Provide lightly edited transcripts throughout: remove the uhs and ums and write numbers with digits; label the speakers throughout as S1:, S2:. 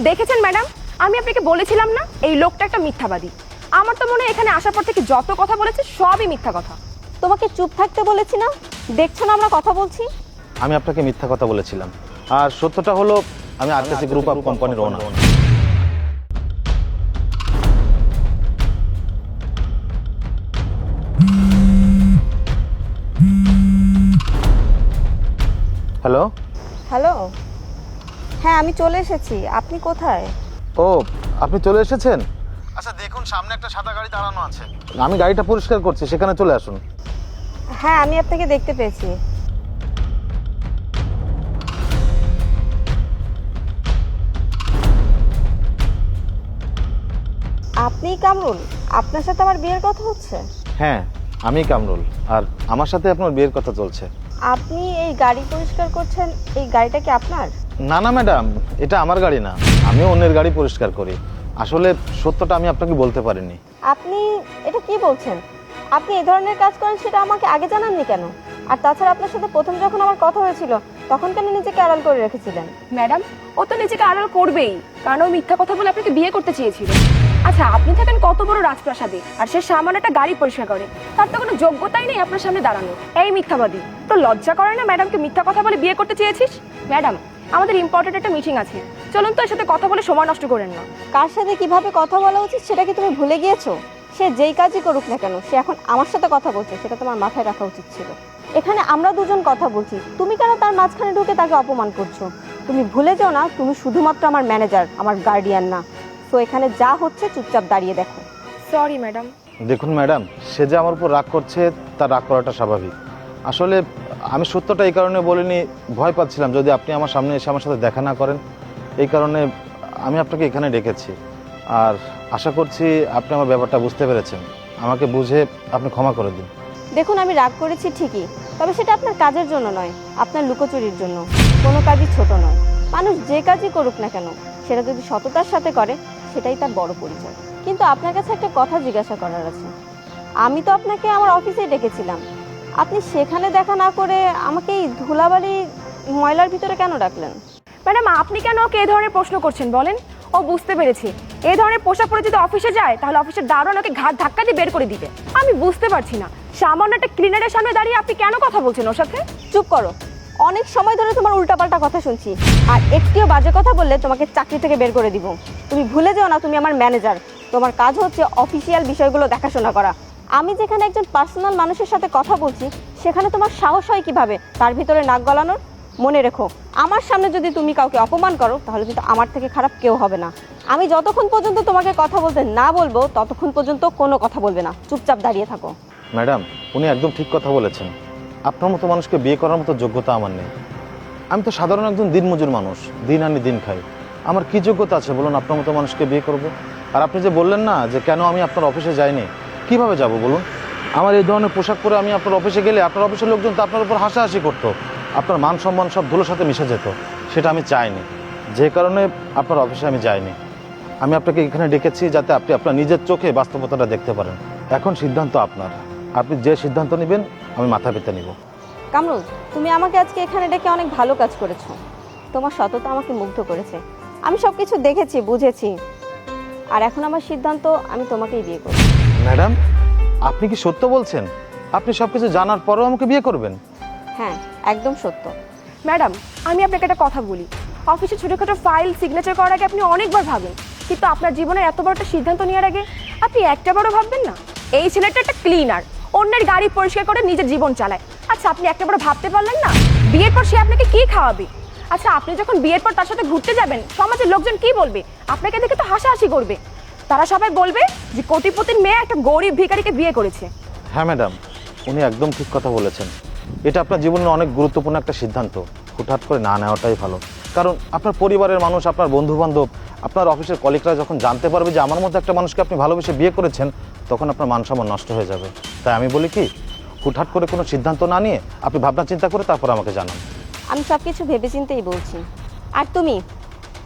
S1: দেখেছেন ম্যাডাম, আমি আপনাকে বলেছিলাম না এই লোকটা একটা মিথ্যাবাদী। আমার তো মনে হয় এখানে আসার পর থেকে যত কথা বলেছে সবই মিথ্যা কথা।
S2: তোমাকে চুপ থাকতে বলেছি না? দেখছো না আমরা কথা বলছি?
S3: আমি আপনাকে মিথ্যা কথা বলেছিলাম, আর সত্যটা হলো আমি আরকেসি গ্রুপ অফ কোম্পানির ওনার। হ্যালো।
S2: হ্যালো, হ্যাঁ আমি চলে এসেছি। আপনি কোথায়?
S3: ও, আপনি চলে এসেছেন? আচ্ছা দেখুন, সামনে একটা সাদা গাড়ি দাঁড়ানো আছে, আমি গাড়িটা পরিষ্কার করছি, সেখানে চলে আসুন।
S2: হ্যাঁ আমি আপনাকে দেখতে পেয়েছি। আপনি কামরুল? আপনার সাথে আমার বিয়ের কথা হচ্ছে?
S3: হ্যাঁ, আমি কামরুল, আর আমার সাথে আপনার বিয়ের কথা চলছে।
S2: আপনি এই গাড়ি পরিষ্কার করছেন, এই গাড়িটা কি আপনার?
S3: না না ম্যাডাম, এটা আমার গাড়ি না, আমিও অন্যের গাড়ি পরিষ্কার করি। আসলে সত্যটা আমি আপনাকে বলতে পারিনি।
S2: আপনি এটা কি বলছেন? আপনি এই ধরনের কাজ করেন সেটা আমাকে আগে জানাননি কেন? আর তাছাড়া আপনার সাথে প্রথম যখন আমার কথা হয়েছিল তখন কেন নিজেকে আড়াল করে রেখেছিলেন?
S1: ম্যাডাম, ও তো নিজেকে আড়াল করবেই, কারণ ও মিথ্যা কথা বলে আপনাকে বিয়ে করতে চেয়েছিল। আচ্ছা, আপনি থাকেন কত বড় রাজপ্রাসাদে, আর সে সামান্য একটা গাড়ি পরিষ্কার করে, তার তো কোনো যোগ্যতাই নেই আপনার সামনে দাঁড়ানো। এই মিথ্যাবাদী, তো লজ্জা করে না ম্যাডামকে মিথ্যা কথা বলে বিয়ে করতে চেয়েছিস? ম্যাডাম, আমাদের ইম্পর্টেন্ট একটা মিটিং আছে, চলুন তো এর সাথে কথা বলে সময় নষ্ট করেন না।
S2: কার সাথে কিভাবে কথা বলা উচিত সেটা কি তুমি ভুলে গিয়েছো? সে যেই কাজই করুক না কেন, সে এখন আমার সাথে কথা বলছে, সেটা তোমার মাথায় রাখা উচিত ছিল। এখানে আমরা দুজন কথা বলছি, তুমি কেন তার মাঝখানে ঢুকে তাকে অপমান করছো? তুমি ভুলে যাও না, তুমি শুধুমাত্র আমার ম্যানেজার, আমার গার্ডিয়ান না। তো এখানে যা হচ্ছে চুপচাপ দাঁড়িয়ে দেখো।
S1: Sorry madam.
S3: দেখুন ম্যাডাম, সে যে আমার উপর রাগ করছে, তার রাগ করাটা স্বাভাবিক। আসলে আমি সত্যটা এই কারণে বলিনি, ভয় পাচ্ছিলাম যদি আপনি আমার সামনে এসে আমার সাথে দেখা না করেন, এই কারণে আমি আপনাকে এখানে ডেকেছি। আর আশা করছি আপনি আমার ব্যাপারটা বুঝতে পেরেছেন, আমাকে বুঝে আপনি ক্ষমা করে দিন।
S2: দেখুন, আমি রাগ করেছি ঠিকই, তবে সেটা আপনার কাজের জন্য নয়, আপনার লুকোচুরির জন্য। কোনো কাজই ছোট নয়, মানুষ যে কাজই করুক না কেন সেটা যদি সততার সাথে করে সেটাই তার বড় পরিচয়। কিন্তু আপনার কাছে একটা কথা জিজ্ঞাসা করার আছে। আমি তো আপনাকে আমার অফিসে ডেকেছিলাম, আপনি সেখানে দেখা না করে আমাকে এই ধুলাবালি ময়লার ভিতরে কেন ডাকলেন?
S1: ম্যাডাম, আপনি কেন ওকে এই ধরনের প্রশ্ন করছেন বলেন? ও বুঝতে পেরেছি এই ধরনের পোশাক পরে যদি অফিসে যায় তাহলে অফিসের দারোয়ান ওকে ঘাট ধাক্কা দিয়ে বের করে দিবে। আমি বুঝতে পারছি না, সামান্য একটা ক্লিনারের সামনে দাঁড়িয়ে আপনি কেন কথা বলছেন ওর সাথে?
S2: চুপ করো, অনেক সময় ধরে তোমার উল্টাপাল্টা কথা শুনছি, আর একটিও বাজে কথা বললে তোমাকে চাকরি থেকে বের করে দিব। তুমি ভুলে যাও না, তুমি আমার ম্যানেজার, তোমার কাজ হচ্ছে অফিসিয়াল বিষয়গুলো দেখাশোনা করা। আমি যেখানে একজন পার্সোনাল মানুষের সাথে কথা বলছি সেখানে তোমার সাহস হয় কিভাবে তার ভিতরে নাক গলানোর? মনে রেখো, আমার সামনে যদি তুমি কাউকে অপমান করো তাহলে কিন্তু আমার থেকে খারাপ কেউ হবে না। আমি যতক্ষণ পর্যন্ত তোমাকে কথা বলতে না বলবো ততক্ষণ পর্যন্ত কোনো কথা বলবে না, চুপচাপ দাঁড়িয়ে থাকো।
S3: ম্যাডাম, উনি একদম ঠিক কথা বলেছেন, আপনার মতো মানুষকে বিয়ে করার মতো যোগ্যতা আমার নেই। আমি তো সাধারণ একজন দিনমজুর মানুষ, দিন আনি দিন খাই, আমার কি যোগ্যতা আছে বলুন আপনার মতো মানুষকে বিয়ে করব? আর আপনি যে বললেন না যে কেন আমি আপনার অফিসে যাইনি, কিভাবে যাব বলুন? আমার এই ধরনের পোশাক পরে আমি আপনার অফিসে গেলে আপনার অফিসের লোকজন তো আপনার উপর হাসাহাসি করতো, আপনার মান সম্মান সব ধুলোর সাথে মিশে যেত। সেটা আমি চাইনি, যে কারণে আপনার অফিসে আমি যাইনি। আমি আপনাকে এখানে ডেকেছি যাতে আপনি আপনার নিজের চোখে বাস্তবতাটা দেখতে পারেন। এখন সিদ্ধান্ত আপনার, আপনি যে সিদ্ধান্ত নেবেন আমি মাথা পেতে নিব।
S2: কামরুল, তুমি আমাকে আজকে এখানে ডেকে অনেক ভালো কাজ করেছো। তোমার সততা আমাকে মুগ্ধ করেছে, আমি সব কিছু দেখেছি, বুঝেছি। আর এখন আমার সিদ্ধান্ত, আমি তোমাকেই বিয়ে করব।
S3: ম্যাডাম, আপনি কি সত্য বলছেন? আপনি সব কিছু জানার পরেও আমাকে বিয়ে করবেন?
S2: হ্যাঁ, একদম সত্য।
S1: ম্যাডাম, আমি আপনাকে একটা কথা বলি, অফিসে ছোটোখাটো ফাইল সিগনেচার করার আগে আপনি অনেকবার ভাবেন, কিন্তু আপনার জীবনের এত বড় একটা সিদ্ধান্ত নেওয়ার আগে আপনি একটা বড় ভাববেন না? এই ছেলেটা একটা ক্লিনার, অন্যের গাড়ি পরিষ্কার করে নিজের জীবন চালায়। আচ্ছা, আপনি একটা বড় ভাবতে পারলেন না বিয়ের পর সে আপনাকে কি খাওয়াবে? আচ্ছা, আপনি যখন বিয়ের পর তার সাথে ঘুরতে যাবেন সমাজের লোকজন কি বলবে? আপনাকে দেখে তো হাসাহাসি করবে, তারা সবাই বলবে যে কোটিপতির মেয়ে একটা গরিব ভিখারিকে বিয়ে করেছে।
S3: হ্যাঁ ম্যাডাম, উনি একদম ঠিক কথা বলেছেন, এটা আপনার জীবনের অনেক গুরুত্বপূর্ণ একটা সিদ্ধান্ত, হুটহাট করে না নেওয়াটাই ভালো। কারণ আপনার পরিবারের মানুষ, আপনার বন্ধুবান্ধব, আপনার অফিসের কলিগরা যখন জানতে পারবে যে আমার মধ্যে একটা মানুষকে আপনি ভালোবেসে বিয়ে করেছেন, তখন আপনার মান সম্মান নষ্ট হয়ে যাবে। তাই আমি বলি কি, হুটহাট করে কোনো সিদ্ধান্ত না নিয়ে আপনি ভাবনা চিন্তা করে তারপর আমাকে জানান।
S2: আমি সব কিছু ভেবেচিন্তেই বলছি। আর তুমি,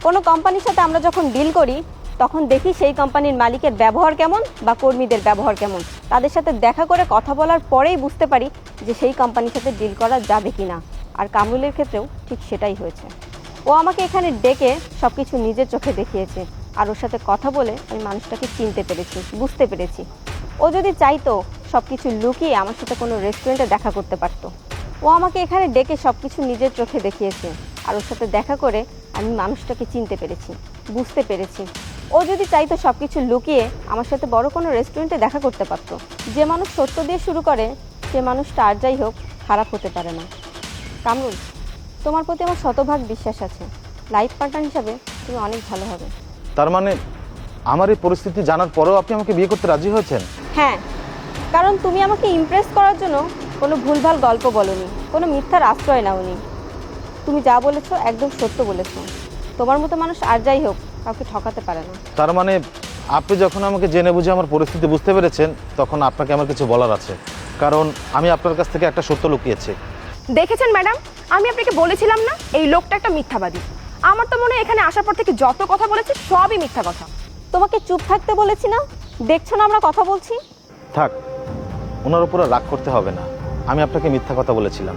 S2: কোনো কোম্পানির সাথে আমরা যখন ডিল করি তখন দেখি সেই কোম্পানির মালিকের ব্যবহার কেমন বা কর্মীদের ব্যবহার কেমন। তাদের সাথে দেখা করে কথা বলার পরেই বুঝতে পারি যে সেই কোম্পানির সাথে ডিল করা যাবে কি না। আর কামরুলের ক্ষেত্রেও ঠিক সেটাই হয়েছে। ও আমাকে এখানে ডেকে সব কিছু নিজের চোখে দেখিয়েছে, আর ওর সাথে কথা বলে আমি মানুষটাকে চিনতে পেরেছি, বুঝতে পেরেছি। ও যদি চাইতো সব কিছু লুকিয়ে আমার সাথে কোনো রেস্টুরেন্টে দেখা করতে পারতো। ও আমাকে এখানে ডেকে সব কিছু নিজের চোখে দেখিয়েছে, আর ওর সাথে দেখা করে আমি মানুষটাকে চিনতে পেরেছি, বুঝতে পেরেছি। ও যদি চাইতো সব কিছু লুকিয়ে আমার সাথে বড় কোনো রেস্টুরেন্টে দেখা করতে পারতো। যে মানুষ সত্য দিয়ে শুরু করে সে মানুষটা আর যাই হোক খারাপ হতে পারে না। কামরুল, তোমার প্রতি আমার শতভাগ বিশ্বাস আছে। লাইফ পার্টনার হিসাবে তুমি অনেক ভালো হবে।
S3: তার মানে আমার এই পরিস্থিতি জানার পরেও আপনি আমাকে বিয়ে করতে রাজি হয়েছেন?
S2: হ্যাঁ, কারণ তুমি আমাকে ইমপ্রেস করার জন্য কোনো ভুলভাল গল্প বলনি, কোনো মিথ্যার আশ্রয় নাওনি। তুমি যা বলেছো একদম সত্য বলেছো। তোমার মতো মানুষ আর যাই হোক কাউকে ঠকাতে পারে না।
S3: তার মানে আপনি যখন আমাকে জেনে বুঝে আমার পরিস্থিতি বুঝতে পেরেছেন, তখন আপনাকে আমার কিছু বলার আছে, কারণ আমি আপনার কাছ থেকে একটা সত্য লুকিয়েছি।
S1: দেখেছেন ম্যাডাম, আমি আপনাকে বলেছিলাম না এই লোকটা একটা মিথ্যাবাদী। আমার তো মনে হয় এখানে আসার পর থেকে যত কথা বলেছে সবই মিথ্যা কথা।
S2: তোমাকে চুপ থাকতে বলেছি না? দেখছো না আমরা কথা বলছি?
S3: থাক, ওনার উপরে রাগ করতে হবে না। আমি আপনাকে মিথ্যা কথা বলেছিলাম।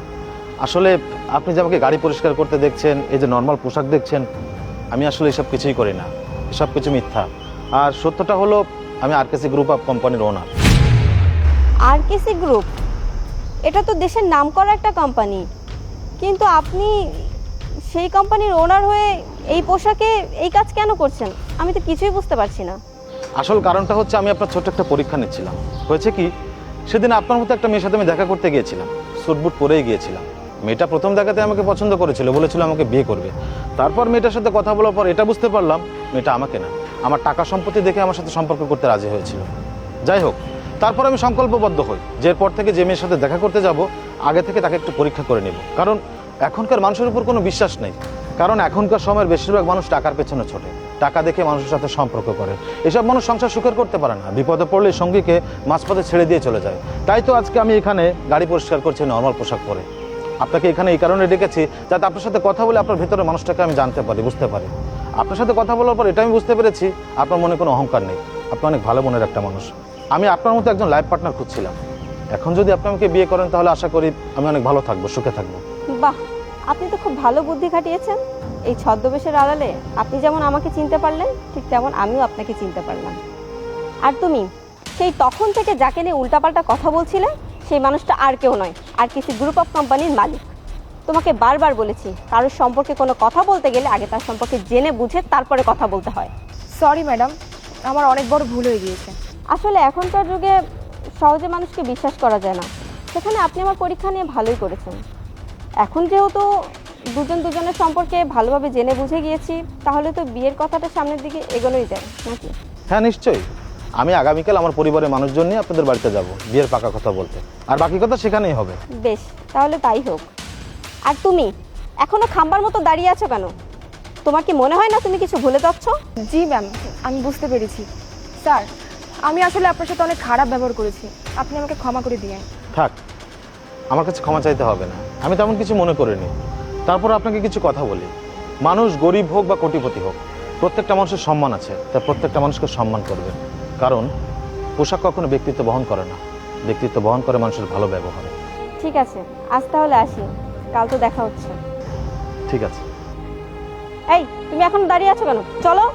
S3: আসলে আপনি যে আমাকে গাড়ি পরিষ্কার করতে দেখছেন, এই যে নর্মাল পোশাক দেখছেন, আমি আসলে এসব কিছুই করি না। এসব কিছু মিথ্যা। আর সত্যটা হলো আমি আরকেসি গ্রুপ অফ কোম্পানির ওনার।
S2: আরকেসি গ্রুপ? এটা তো দেশের নামকরা একটা কোম্পানি, কিন্তু আপনি সেই কোম্পানির ওনার হয়ে এই পোশাকে এই কাজ কেন করছেন? আমি তো কিছুই বুঝতে পারছি না।
S3: আসল কারণটা হচ্ছে আমি আপনার ছোট্ট একটা পরীক্ষা নিচ্ছিলাম। হয়েছে কি, সেদিন আপনার মতো একটা মেয়ের সাথে আমি দেখা করতে গিয়েছিলাম, স্যুটবুট পরেই গিয়েছিলাম। মেয়েটা প্রথম দেখাতে আমাকে পছন্দ করেছিল, বলেছিল আমাকে বিয়ে করবে। তারপর মেয়েটার সাথে কথা বলার পর এটা বুঝতে পারলাম মেয়েটা আমাকে না, আমার টাকা সম্পত্তি দেখে আমার সাথে সম্পর্ক করতে রাজি হয়েছিল। যাই হোক, তারপর আমি সংকল্পবদ্ধ হই যে এরপর থেকে যে মেয়ের সাথে দেখা করতে যাব আগে থেকে তাকে একটু পরীক্ষা করে নেব, কারণ এখনকার মানুষের উপর কোনো বিশ্বাস নেই। কারণ এখনকার সময়ের বেশিরভাগ মানুষ টাকার পেছনে ছোটে, টাকা দেখে মানুষের সাথে সম্পর্ক করে। এসব মানুষ সংসার সুখের করতে পারে না, বিপদে পড়লে সঙ্গীকে মাঝপথে ছেড়ে দিয়ে চলে যায়। তাই তো আজকে আমি এখানে গাড়ি পরিষ্কার করছি নর্মাল পোশাক পরে। আপনাকে এখানে এই কারণে ডেকেছি যাতে আপনার সাথে কথা বলে আপনার ভেতরের মানুষটাকে আমি জানতে পারি, বুঝতে পারি। আপনার সাথে কথা বলার পর এটা আমি বুঝতে পেরেছি আপনার মনে কোনো অহংকার নেই, আপনি অনেক ভালো মনের একটা মানুষ। আমি আপনার মতো একজন লাইফ পার্টনার খুঁজছিলাম। এখন যদি আপনি আমাকে বিয়ে করেন তাহলে আশা করি আমি অনেক ভালো থাকবো, সুখে থাকবো।
S2: বাহ, আপনি তো খুব ভালো বুদ্ধি খাটিয়েছেন। এই ছদ্মবেশের আড়ালে আপনি যেমন আমাকে চিনতে পারলেন, ঠিক তেমন আমিও আপনাকে চিনতে পারলাম। আর তুমি সেই তখন থেকে যাকে নিয়ে উল্টাপাল্টা কথা বলছিলে সেই মানুষটা আর কেউ নয়, আরকেসি গ্রুপ অফ কোম্পানির মালিক। তোমাকে বারবার বলেছি কারোর সম্পর্কে কোনো কথা বলতে গেলে আগে তার সম্পর্কে জেনে বুঝে তারপরে কথা বলতে হয়।
S1: সরি ম্যাডাম, আমার অনেক বড় ভুল হয়ে গিয়েছে।
S2: আসলে এখনকার যুগে সহজে মানুষকে বিশ্বাস করা যায় না, সেখানে আপনি আমার পরীক্ষা নিয়ে ভালোই করেছেন। এখন যেহেতু দুজনের সম্পর্কে ভালোভাবে জেনে বুঝে গিয়েছি, তাহলে তো বিয়ের কথাটা সামনের দিকে এগোনোই যায় নাকি?
S3: হ্যাঁ নিশ্চয়ই, আমি আগামীকাল আমার পরিবারের মানুষজন নিয়ে আপনাদের বাড়িতে যাব বিয়ের পাকা কথা বলতে, আর বাকি কথা সেখানেই হবে।
S2: বেশ, তাহলে তাই হোক। আর তুমি এখনো খাম্বার মতো দাঁড়িয়ে আছো কেন? তোমার কি মনে হয় না তুমি কিছু ভুলে যাচ্ছ?
S1: জি ম্যাম, আমি বুঝতে পেরেছি। স্যার, আমি আসলে আপনার সাথে অনেক খারাপ ব্যবহার করেছি, আপনি আমাকে ক্ষমা করে দিয়েন।
S3: থাক, আমার কাছে ক্ষমা চাইতে হবে না, আমি তেমন কিছু মনে করিনি। তারপর আপনাকে কিছু কথা বলি, মানুষ গরিব হোক বা কোটিপতি হোক, প্রত্যেকটা মানুষের সম্মান আছে, তাই প্রত্যেকটা মানুষকে সম্মান করবে। কারণ পোশাক কখনো ব্যক্তিত্ব বহন করে না, ব্যক্তিত্ব বহন করে মানুষের ভালো ব্যবহার।
S2: ঠিক আছে, আজ তাহলে আসি, কাল তো দেখা হচ্ছে।
S3: ঠিক আছে।
S2: এই, তুমি এখন দাঁড়িয়ে আছো কেন? চলো।